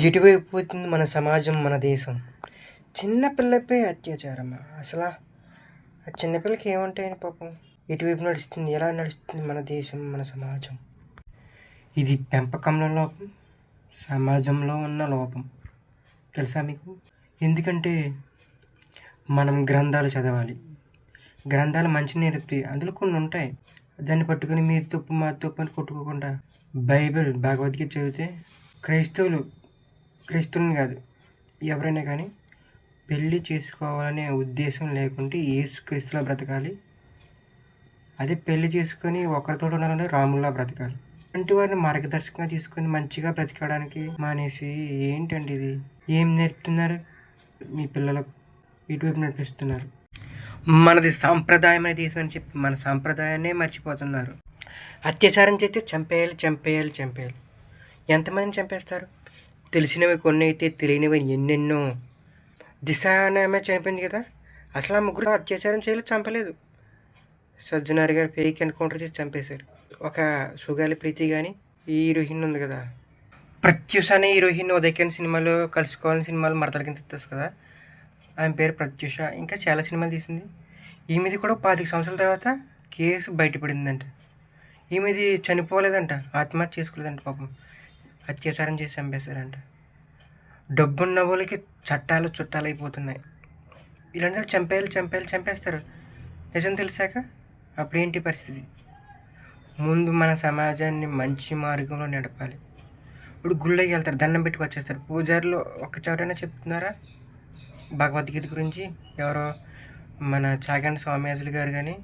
ఎటువైపు పోతుంది మన సమాజం, మన దేశం? చిన్న పిల్లపై అత్యాచారమా? ఆ చిన్న పిల్లకి ఏముంటాయని పాపం? ఎటువైపు నడుస్తుంది? ఎలా నడుస్తుంది మన దేశం, మన సమాజం? ఇది పెంపకంలో లోపం, సమాజంలో ఉన్న లోపం. తెలుసా మీకు? ఎందుకంటే మనం గ్రంథాలు చదవాలి. గ్రంథాలు మంచి నేర్పుతాయి. అందులో కొన్ని ఉంటాయి. దాన్ని పట్టుకుని మీది తప్పు మాది తప్పు అని కొట్టుకోకుండా బైబిల్, భగవద్గీత చదివితే క్రైస్తవులని కాదు, ఎవరైనా కానీ పెళ్ళి చేసుకోవాలనే ఉద్దేశం లేకుంటే యేసుక్రీస్తులా బ్రతకాలి. అదే పెళ్లి చేసుకొని ఒకరితో ఉండాలంటే రాముల్లా బ్రతకాలి. అంటే వారిని మార్గదర్శకంగా తీసుకొని మంచిగా బ్రతకడానికి మానేసి ఏంటండి ఇది? ఏం నేర్పుతున్నారు మీ పిల్లలకు? ఇటువైపు నడిపిస్తున్నారు. మనది సాంప్రదాయమైన దేశం అని చెప్పి మన సాంప్రదాయాన్నే మర్చిపోతున్నారు. అత్యాచారం చేస్తే చంపేయాలి. ఎంతమందిని చంపేస్తారు? తెలిసినవి కొన్ని అయితే తెలియనివి ఎన్నెన్నో. దిశ అనే ఆమె చనిపోయింది కదా, అసలు ఆ ముగ్గురు అత్యాచారం చేయలేదు, చంపలేదు. సజ్జనార్ గారు ఫేక్ ఎన్కౌంటర్ చేసి చంపేశారు. ఒక సుగాలి ప్రీతి కానీ ఈ హీరోయిన్ ఉంది కదా, ప్రత్యూష అనే హీరోయిన్ ఉదయకిరణ్ సినిమాలో కలుసుకోవాలని సినిమాలు మరదల కింద తెస్తుంది కదా, ఆమె పేరు ప్రత్యూష. ఇంకా చాలా సినిమాలు తీసింది. ఈమెది కూడా 25 సంవత్సరాల తర్వాత కేసు బయటపడిందంట. ఈమెది చనిపోలేదంట, ఆత్మహత్య చేసుకోలేదంట. పాపం అత్యాచారం చేసి చంపేశారంట. డబ్బున్న వాళ్ళకి చట్టాలు చుట్టాలైపోతున్నాయి. వీళ్ళందరూ చంపేస్తారు. నిజం తెలిసాక అప్పుడేంటి పరిస్థితి? ముందు మన సమాజాన్ని మంచి మార్గంలో నడపాలి. ఇప్పుడు గుళ్ళకి వెళ్తారు, దండం పెట్టుకు వచ్చేస్తారు. పూజారులు ఒక్క చోటైనా చెప్తున్నారా భగవద్గీత గురించి? ఎవరో మన చాగంటి స్వామియాజులు గారు కానీ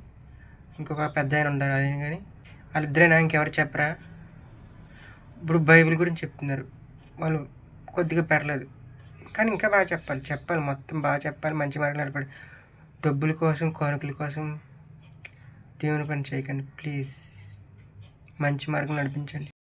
ఇంకొక పెద్ద ఆయన ఉంటారు, ఆయన కానీ వాళ్ళిద్దరైనా ఇంకెవరు చెప్పరా? ఇప్పుడు బైబిల్ గురించి చెప్తున్నారు, వాళ్ళు కొద్దిగా పెరలేదు కానీ ఇంకా బాగా చెప్పాలి, మొత్తం బాగా చెప్పాలి, మంచి మార్గం నడపండి. డబ్బుల కోసం, కానుకల కోసం దేవుని పని చేయకండి ప్లీజ్. మంచి మార్గం నడిపించండి.